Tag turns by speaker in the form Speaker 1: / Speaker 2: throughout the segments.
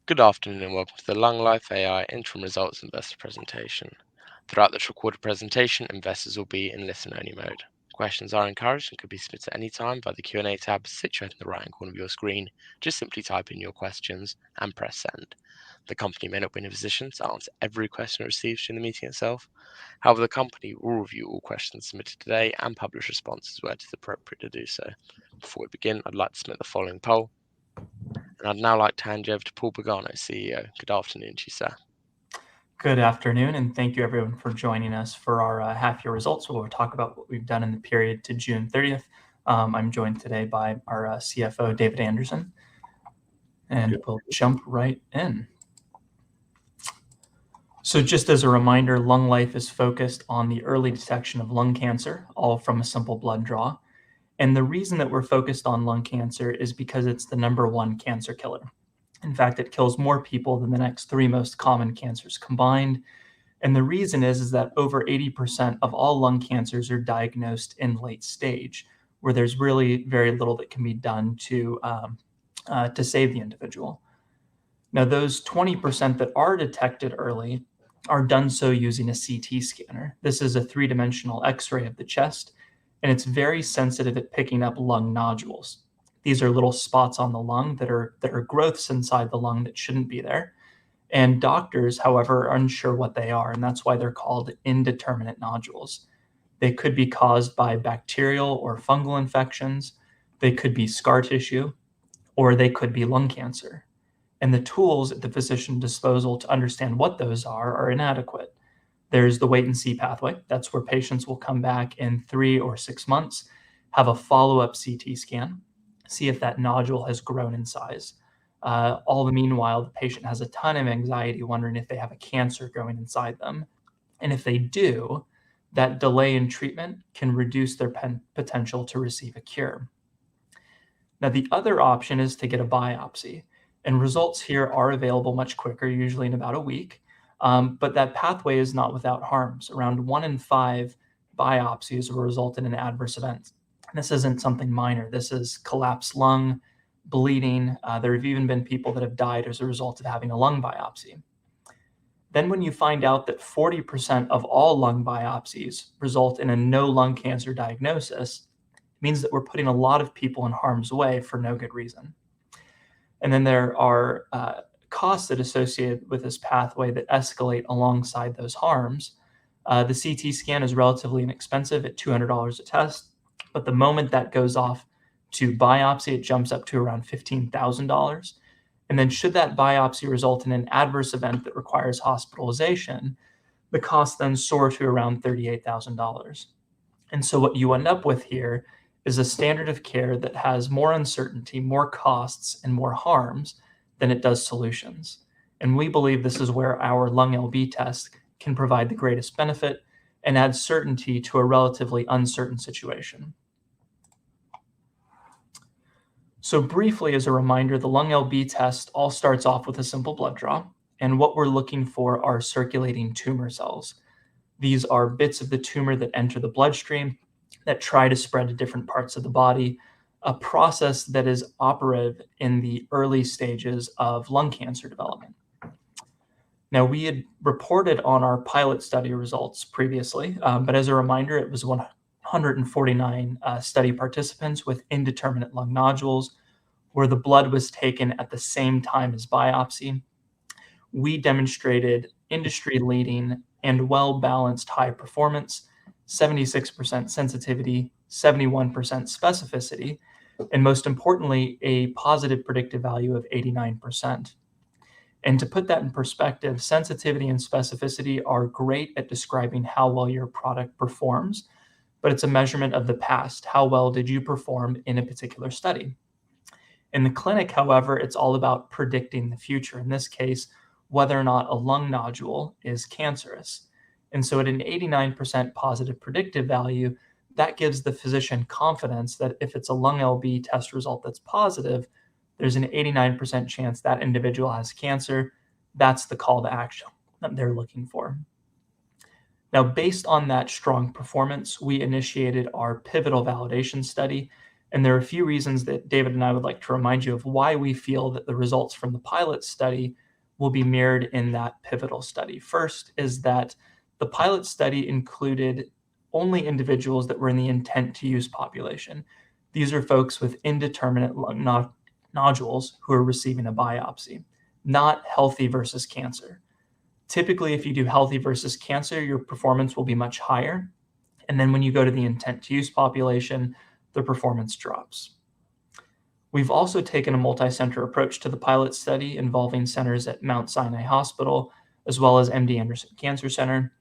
Speaker 1: Good afternoon and welcome to the LUNGLIFE AI Interim Results Investor Presentation. Throughout this recorded presentation, investors will be in listen-only mode. Questions are encouraged and could be submitted at any time by the Q&A tab situated in the right-hand corner of your screen. Just simply type in your questions and press send. The company may not be in a position to answer every question received during the meeting itself. However, the company will review all questions submitted today and publish responses where it is appropriate to do so. Before we begin, I'd like to submit the following poll. And I'd now like to hand you over to Paul Pagano, CEO. Good afternoon to you, sir.
Speaker 2: Good afternoon, and thank you everyone for joining us for our half-year results, where we'll talk about what we've done in the period to June 30th. I'm joined today by our CFO, David Anderson, and we'll jump right in. So just as a reminder, LungLife is focused on the early detection of lung cancer, all from a simple blood draw. And the reason that we're focused on lung cancer is because it's the #1 cancer killer. In fact, it kills more people than the next 3 most common cancers combined. And the reason is that over 80% of all lung cancers are diagnosed in late stage, where there's really very little that can be done to save the individual. Now, those 20% that are detected early are done so using a CT scanner. This is a 3-dimensional X-ray of the chest, and it's very sensitive at picking up lung nodules. These are little spots on the lung that are growths inside the lung that shouldn't be there. And doctors, however, are unsure what they are, and that's why they're called indeterminate nodules. They could be caused by bacterial or fungal infections, they could be scar tissue, or they could be lung cancer. And the tools at the physician's disposal to understand what those are inadequate. There's the wait-and-see pathway. That's where patients will come back in 3 or 6 months, have a follow-up CT scan, see if that nodule has grown in size. All the meanwhile, the patient has a ton of anxiety, wondering if they have a cancer growing inside them. And if they do, that delay in treatment can reduce their potential to receive a cure. Now, the other option is to get a biopsy. And results here are available much quicker, usually in about a week. But that pathway is not without harms. Around 1 in 5 biopsies will result in an adverse event. This isn't something minor. This is collapsed lung, bleeding. There have even been people that have died as a result of having a lung biopsy. Then when you find out that 40% of all lung biopsies result in a no lung cancer diagnosis, it means that we're putting a lot of people in harm's way for no good reason. And then there are costs that associated with this pathway that escalate alongside those harms. The CT scan is relatively inexpensive at $200 a test, but the moment that goes off to biopsy, it jumps up to around $15,000. And then should that biopsy result in an adverse event that requires hospitalization, the costs then soar to around $38,000. And so what you end up with here is a standard of care that has more uncertainty, more costs, and more harms than it does solutions. And we believe this is where our lung LB test can provide the greatest benefit and add certainty to a relatively uncertain situation. So briefly, as a reminder, the lung LB test all starts off with a simple blood draw, and what we're looking for are circulating tumor cells. These are bits of the tumor that enter the bloodstream that try to spread to different parts of the body, a process that is operative in the early stages of lung cancer development. Now, we had reported on our pilot study results previously, but as a reminder, it was 149 study participants with indeterminate lung nodules, where the blood was taken at the same time as biopsy. We demonstrated industry-leading and well-balanced high performance, 76% sensitivity, 71% specificity, and most importantly, a positive predictive value of 89%. And to put that in perspective, sensitivity and specificity are great at describing how well your product performs, but it's a measurement of the past. How well did you perform in a particular study? In the clinic, however, it's all about predicting the future. In this case, whether or not a lung nodule is cancerous. And so at an 89% positive predictive value, that gives the physician confidence that if it's a lung LB test result that's positive, there's an 89% chance that individual has cancer. That's the call to action that they're looking for. Now, based on that strong performance, we initiated our pivotal validation study, And there are a few reasons that David and I would like to remind you of why we feel that the results from the pilot study will be mirrored in that pivotal study. First is that the pilot study included only individuals that were in the intent to use population. These are folks with indeterminate lung nodules who are receiving a biopsy, not healthy versus cancer. Typically, if you do healthy versus cancer, your performance will be much higher. And then when you go to the intent to use population, the performance drops. We've also taken a multi-center approach to the pilot study involving centers at Mount Sinai Hospital, as well as MD Anderson Cancer Center.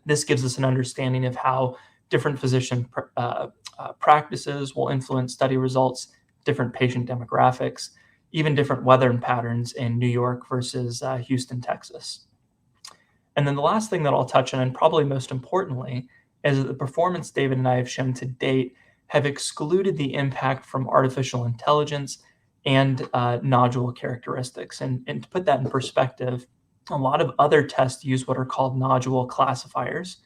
Speaker 2: This gives us an understanding of how different physician practices will influence study results, different patient demographics, even different weather patterns in New York versus Houston, Texas. And then the last thing that I'll touch on, and probably most importantly, is that the performance David and I have shown to date have excluded the impact from artificial intelligence and nodule characteristics. And to put that in perspective, a lot of other tests use what are called nodule classifiers.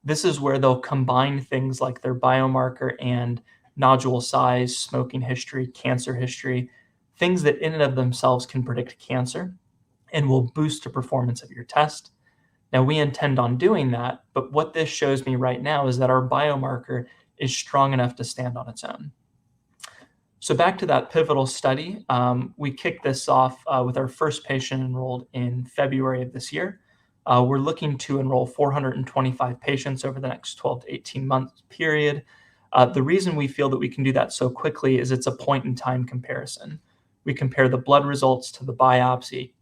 Speaker 2: This is where they'll combine things like their biomarker and nodule size, smoking history, cancer history, things that in and of themselves can predict cancer and will boost the performance of your test. Now, we intend on doing that, but what this shows me right now is that our biomarker is strong enough to stand on its own. So back to that pivotal study, we kicked this off with our first patient enrolled in February of this year. We're looking to enroll 425 patients over the next 12 to 18 month period. The reason we feel that we can do that so quickly is it's a point-in-time comparison. We compare the blood results to the biopsy,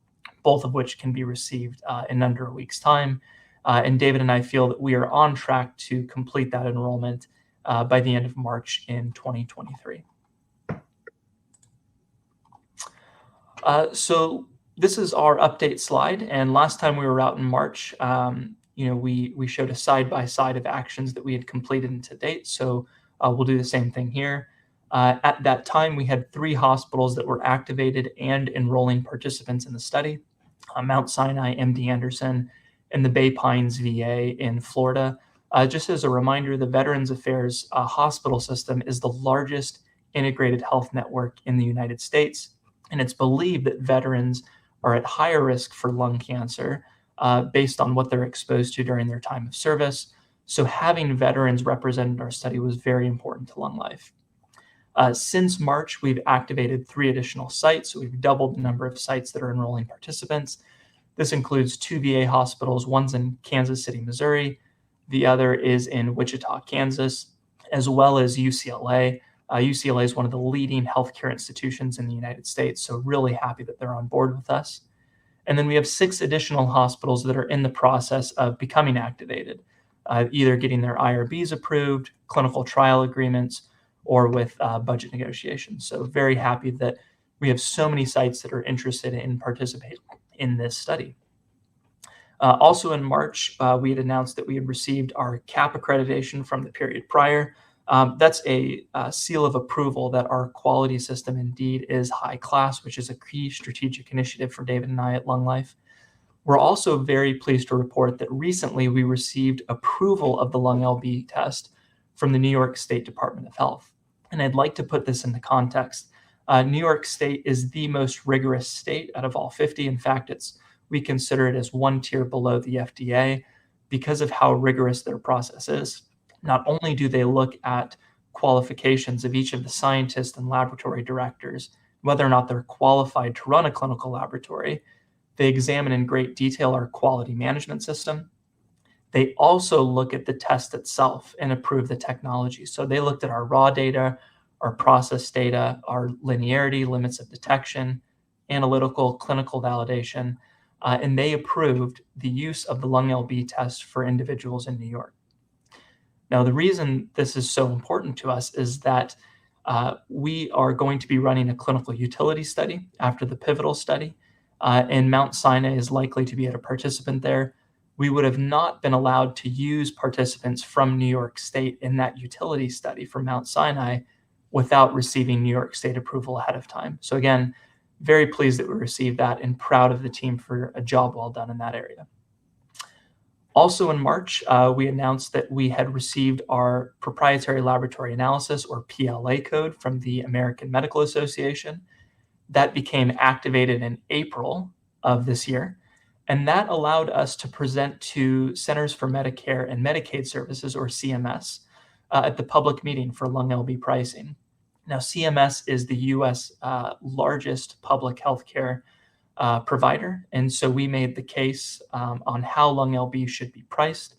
Speaker 2: both of which can be received in under a week's time. And David and I feel that we are on track to complete that enrollment by the end of March in 2023. So this is our update slide. And last time we were out in March, we showed a side-by-side of actions that we had completed to date. So we'll do the same thing here. At that time, we had 3 hospitals that were activated and enrolling participants in the study. Mount Sinai, MD Anderson, and the Bay Pines VA in Florida. Just as a reminder, the Veterans Affairs hospital system is the largest integrated health network in the United States, and it's believed that veterans are at higher risk for lung cancer based on what they're exposed to during their time of service. So having veterans represented in our study was very important to LungLife. Since March, we've activated 3 additional sites. So we've doubled the number of sites that are enrolling participants. This includes 2 VA hospitals. One's in Kansas City, Missouri. The other is in Wichita, Kansas, as well as UCLA. UCLA is one of the leading healthcare institutions in the United States. So really happy that they're on board with us. And then we have 6 additional hospitals that are in the process of becoming activated, either getting their IRBs approved, clinical trial agreements, or with budget negotiations. So very happy that we have so many sites that are interested in participating in this study. Also in March, we had announced that we had received our CAP accreditation from the period prior. That's a seal of approval that our quality system indeed is high class, which is a key strategic initiative for David and I at LungLife. We're also very pleased to report that recently we received approval of the LUNG-LB test from the New York State Department of Health. And I'd like to put this into context. New York State is the most rigorous state out of all 50. In fact, we consider it as 1 tier below the FDA because of how rigorous their process is. Not only do they look at qualifications of each of the scientists and laboratory directors, whether or not they're qualified to run a clinical laboratory, they examine in great detail our quality management system. They also look at the test itself and approve the technology. So they looked at our raw data, our process data, our linearity, limits of detection, analytical, clinical validation, and they approved the use of the LUNG-LB test for individuals in New York. Now, the reason this is so important to us is that we are going to be running a clinical utility study after the pivotal study, and Mount Sinai is likely to be a participant there. We would have not been allowed to use participants from New York State in that utility study for Mount Sinai without receiving New York State approval ahead of time. So again, very pleased that we received that and proud of the team for a job well done in that area. Also in March, we announced that we had received our proprietary laboratory analysis, or PLA code, from the American Medical Association. That became activated in April of this year, and that allowed us to present to Centers for Medicare and Medicaid Services, or CMS, at the public meeting for lung LB pricing. Now, CMS is the U.S. Largest public healthcare provider, and so we made the case on how lung LB should be priced,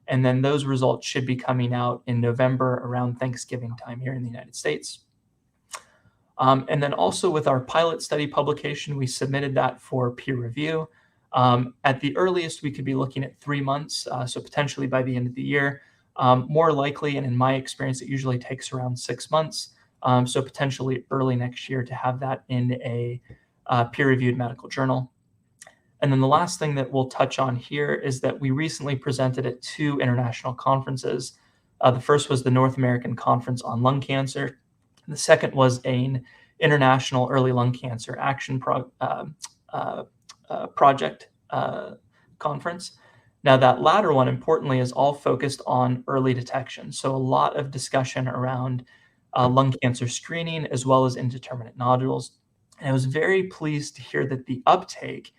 Speaker 2: and then those results should be coming out in November around Thanksgiving time here in the United States. And then also with our pilot study publication, we submitted that for peer review. At the earliest, we could be looking at 3 months, so potentially by the end of the year. More likely, and in my experience, it usually takes around 6 months, so potentially early next year to have that in a peer-reviewed medical journal. And then the last thing that we'll touch on here is that we recently presented at 2 international conferences. The first was the North American Conference on Lung Cancer. The second was an International Early Lung Cancer Action Project conference. Now, that latter one, importantly, is all focused on early detection. So a lot of discussion around lung cancer screening as well as indeterminate nodules. And I was very pleased to hear that the uptake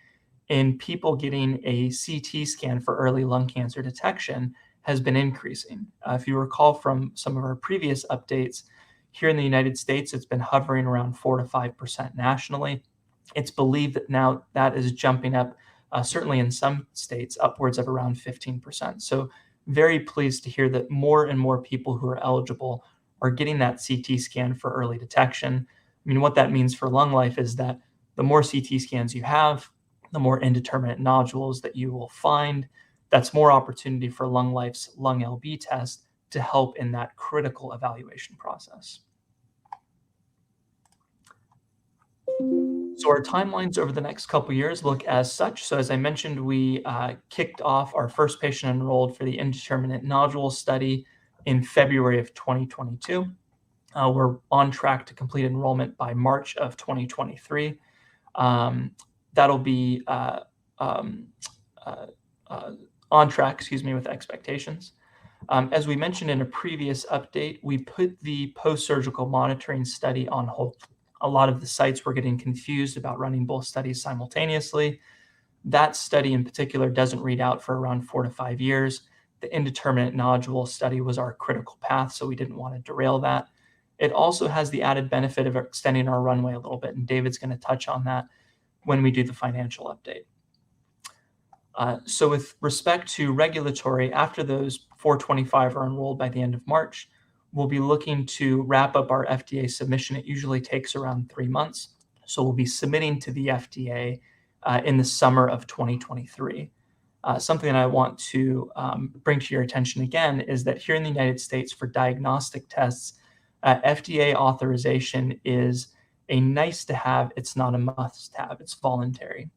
Speaker 2: in people getting a CT scan for early lung cancer detection has been increasing. If you recall from some of our previous updates, here in the United States, it's been hovering around 4 to 5% nationally. It's believed that now that is jumping up, certainly in some states, upwards of around 15%. So very pleased to hear that more and more people who are eligible are getting that CT scan for early detection. I mean, what that means for LungLife is that the more CT scans you have, the more indeterminate nodules that you will find. That's more opportunity for LungLife's lung LB test to help in that critical evaluation process. So our timelines over the next couple of years look as such. So as I mentioned, we kicked off our first patient enrolled for the indeterminate nodule study in February of 2022. We're on track to complete enrollment by March of 2023. That'll be on track, with expectations. As we mentioned in a previous update, we put the post-surgical monitoring study on hold. A lot of the sites were getting confused about running both studies simultaneously. That study in particular doesn't read out for around 4 to 5 years. The indeterminate nodule study was our critical path, so we didn't want to derail that. It also has the added benefit of extending our runway a little bit, and David's going to touch on that when we do the financial update. So with respect to regulatory, after those 425 are enrolled by the end of March, we'll be looking to wrap up our FDA submission. It usually takes around 3 months. So we'll be submitting to the FDA in the summer of 2023. Something that I want to bring to your attention again is that here in the United States for diagnostic tests, FDA authorization is a nice to have, it's not a must have, it's voluntary.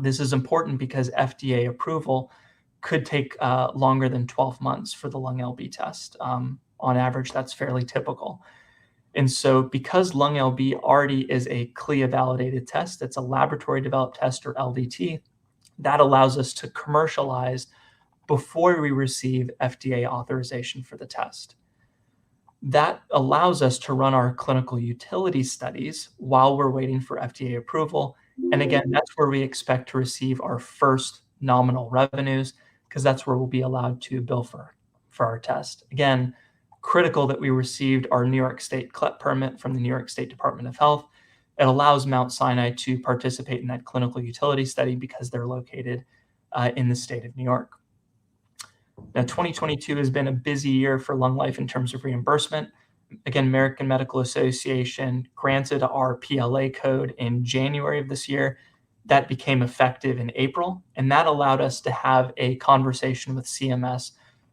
Speaker 2: This is important because FDA approval could take longer than 12 months for the lung LB test. On average, that's fairly typical. And so because lung LB already is a CLIA validated test, it's a laboratory developed test, or LDT, that allows us to commercialize before we receive FDA authorization for the test. That allows us to run our clinical utility studies while we're waiting for FDA approval. And again, that's where we expect to receive our first nominal revenues, because that's where we'll be allowed to bill for our test. Again, critical that we received our New York State CLEP permit from the New York State Department of Health. It allows Mount Sinai to participate in that clinical utility study because they're located in the state of New York. Now, 2022 has been a busy year for LungLife in terms of reimbursement. Again, American Medical Association granted our PLA code in January of this year. That became effective in April, and that allowed us to have a conversation with CMS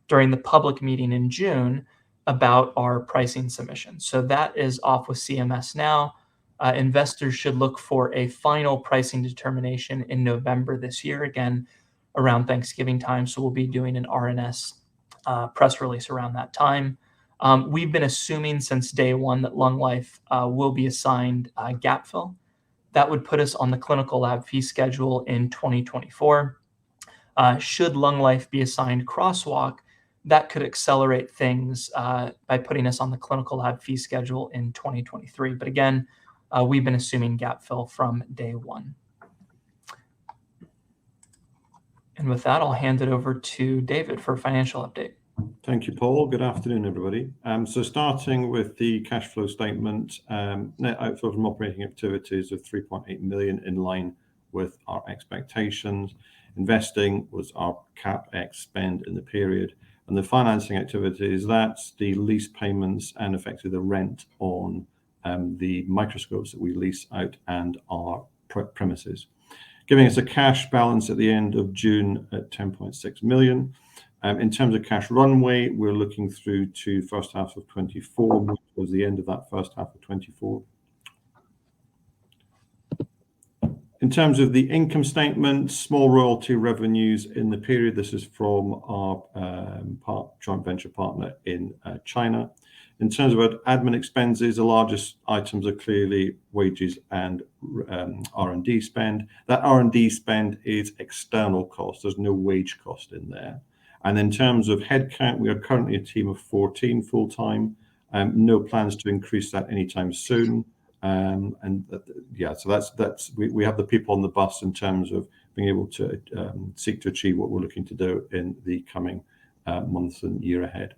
Speaker 2: during the public meeting in June about our pricing submission. So that is off with CMS now. Investors should look for a final pricing determination in November this year, again, around Thanksgiving time. So we'll be doing an RNS press release around that time. We've been assuming since day one that LungLife will be assigned gap fill. That would put us on the clinical lab fee schedule in 2024. Should LungLife be assigned crosswalk, that could accelerate things by putting us on the clinical lab fee schedule in 2023. But again, we've been assuming gap fill from day one. And with that, I'll hand it over to David for a financial update.
Speaker 3: Thank you, Paul. Good afternoon, everybody. So starting with the cash flow statement, net outflow from operating activities of 3.8 million, in line with our expectations. Investing was our CapEx spend in the period. And the financing activities, that's the lease payments and effectively the rent on the microscopes that we lease out and our premises, giving us a cash balance at the end of June at 10.6 million. In terms of cash runway, we're looking through to first half of 24, which was the end of that first half of 24. In terms of the income statement, small royalty revenues in the period. This is from our joint venture partner in China. In terms of admin expenses, the largest items are clearly wages and R&D spend. That R&D spend is external cost. There's no wage cost in there. And in terms of headcount, we are currently a team of 14 full-time. No plans to increase that anytime soon. So we have the people on the bus in terms of being able to seek to achieve what we're looking to do in the coming months and year ahead.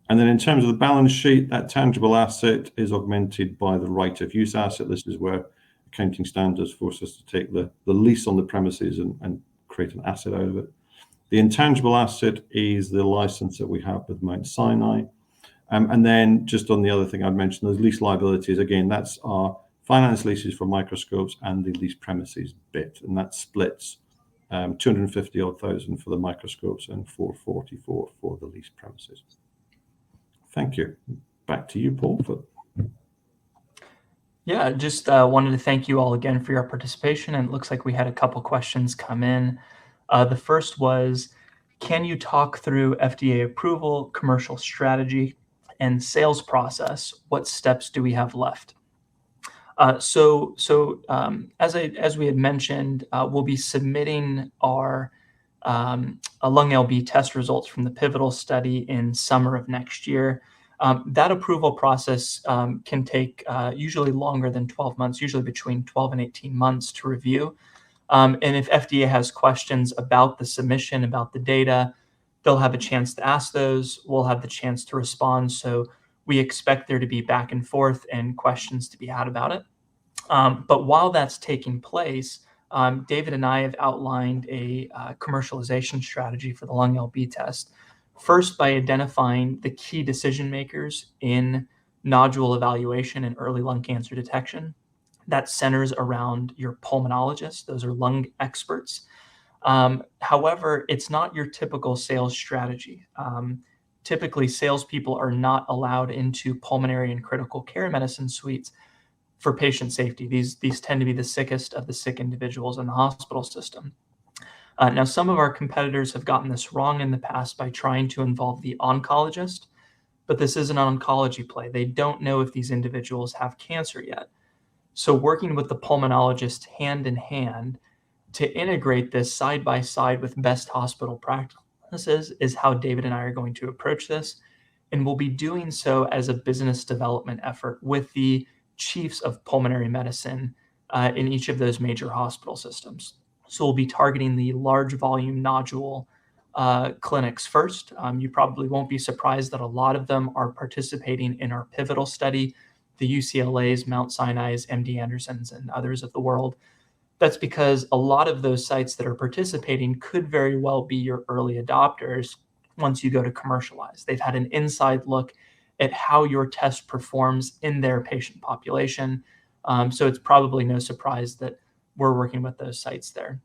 Speaker 3: And then in terms of the balance sheet, that tangible asset is augmented by the right of use asset. This is where accounting standards force us to take the lease on the premises and create an asset out of it. The intangible asset is the license that we have with Mount Sinai. And then just on the other thing I'd mentioned, those lease liabilities, again, that's our finance leases for microscopes and the lease premises bit. And that splits 250,000 for the microscopes and 444 for the lease premises. Thank you. Back to you, Paul.
Speaker 2: Yeah, just wanted to thank you all again for your participation. And it looks like we had a couple questions come in. The first was, can you talk through FDA approval, commercial strategy, and sales process? What steps do we have left? As we had mentioned, we'll be submitting our lung LB test results from the pivotal study in summer of next year. That approval process can take usually longer than 12 months, usually between 12 and 18 months to review. And if FDA has questions about the submission, about the data, they'll have a chance to ask those. We'll have the chance to respond. So we expect there to be back and forth and questions to be had about it. But while that's taking place, David and I have outlined a commercialization strategy for the lung LB test. First, by identifying the key decision makers in nodule evaluation and early lung cancer detection. That centers around your pulmonologist. Those are lung experts. However, it's not your typical sales strategy. Typically, salespeople are not allowed into pulmonary and critical care medicine suites for patient safety. These tend to be the sickest of the sick individuals in the hospital system. Now, some of our competitors have gotten this wrong in the past by trying to involve the oncologist, but this isn't an oncology play. They don't know if these individuals have cancer yet. So working with the pulmonologist hand in hand to integrate this side by side with best hospital practices is how David and I are going to approach this. And we'll be doing so as a business development effort with the chiefs of pulmonary medicine in each of those major hospital systems. So we'll be targeting the large volume nodule clinics first. You probably won't be surprised that a lot of them are participating in our pivotal study, the UCLA's, Mount Sinai's, MD Anderson's, and others of the world. That's because a lot of those sites that are participating could very well be your early adopters once you go to commercialize. They've had an inside look at how your test performs in their patient population. So it's probably no surprise that we're working with those sites there.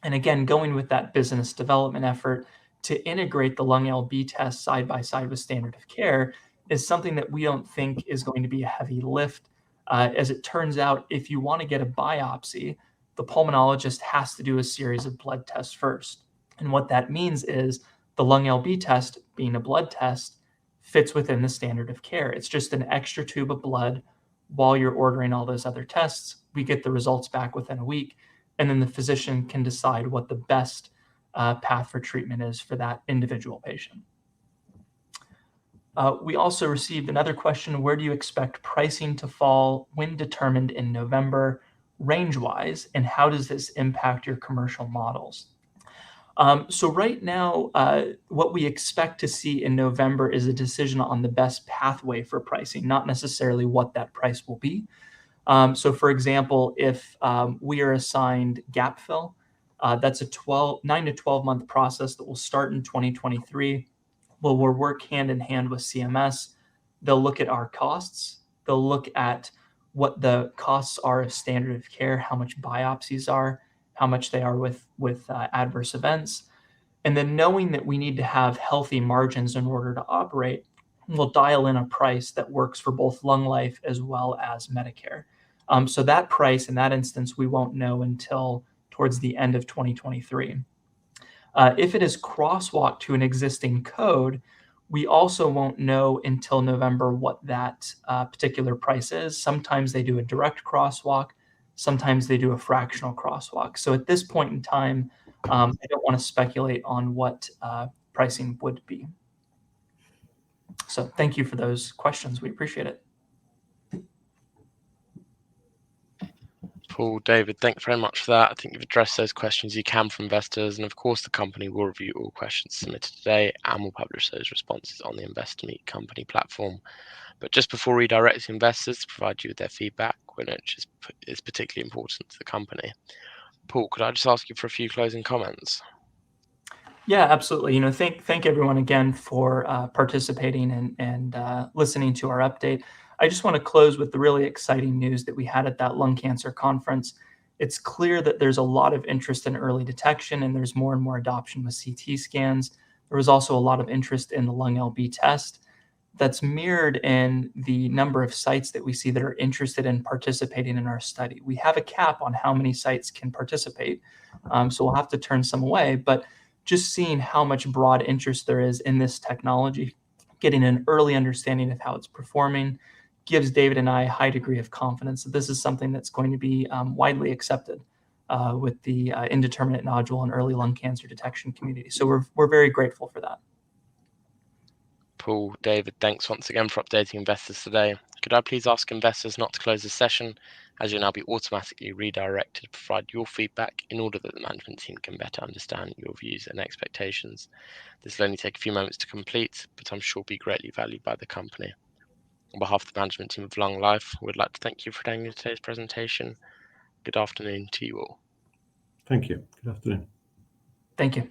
Speaker 2: And again, going with that business development effort to integrate the lung LB test side by side with standard of care is something that we don't think is going to be a heavy lift. As it turns out, if you want to get a biopsy, the pulmonologist has to do a series of blood tests first. And what that means is the lung LB test, being a blood test, fits within the standard of care. It's just an extra tube of blood while you're ordering all those other tests. We get the results back within a week, and then the physician can decide what the best path for treatment is for that individual patient. We also received another question: where do you expect pricing to fall when determined in November, range-wise, and how does this impact your commercial models? So right now, what we expect to see in November is a decision on the best pathway for pricing, not necessarily what that price will be. So for example, if we are assigned gap fill, that's a 9 to 12 month process that will start in 2023. We'll work hand in hand with CMS. They'll look at our costs. They'll look at what the costs are of standard of care, how much biopsies are, how much they are with adverse events. And then knowing that we need to have healthy margins in order to operate, we'll dial in a price that works for both LungLife as well as Medicare. So that price in that instance, we won't know until towards the end of 2023. If it is crosswalk to an existing code, we also won't know until November what that particular price is. Sometimes they do a direct crosswalk. Sometimes they do a fractional crosswalk. So at this point in time, I don't want to speculate on what pricing would be. So thank you for those questions. We appreciate it.
Speaker 1: Paul, David, thank you very much for that. I think you've addressed those questions you can from investors, and of course the company will review all questions submitted today and will publish those responses on the Investor Meet Company platform. But just before redirecting investors to provide you with their feedback, which is particularly important to the company, Paul, could I just ask you for a few closing comments?
Speaker 2: Yeah, absolutely. Thank everyone again for participating and listening to our update. I just want to close with the really exciting news that we had at that lung cancer conference. It's clear that there's a lot of interest in early detection, and there's more and more adoption with CT scans. There was also a lot of interest in the lung LB test. That's mirrored in the number of sites that we see that are interested in participating in our study. We have a cap on how many sites can participate, so we'll have to turn some away. But just seeing how much broad interest there is in this technology, getting an early understanding of how it's performing, gives David and I a high degree of confidence that this is something that's going to be widely accepted with the indeterminate nodule and early lung cancer detection community. So we're very grateful for that.
Speaker 1: Paul, David, thanks once again for updating investors today. Could I please ask investors not to close this session, as you'll now be automatically redirected to provide your feedback in order that the management team can better understand your views and expectations. This will only take a few moments to complete, but I'm sure will be greatly valued by the company. On behalf of the management team of LungLife, we'd like to thank you for attending today's presentation. Good afternoon to you all.
Speaker 3: Thank you. Good afternoon.
Speaker 2: Thank you.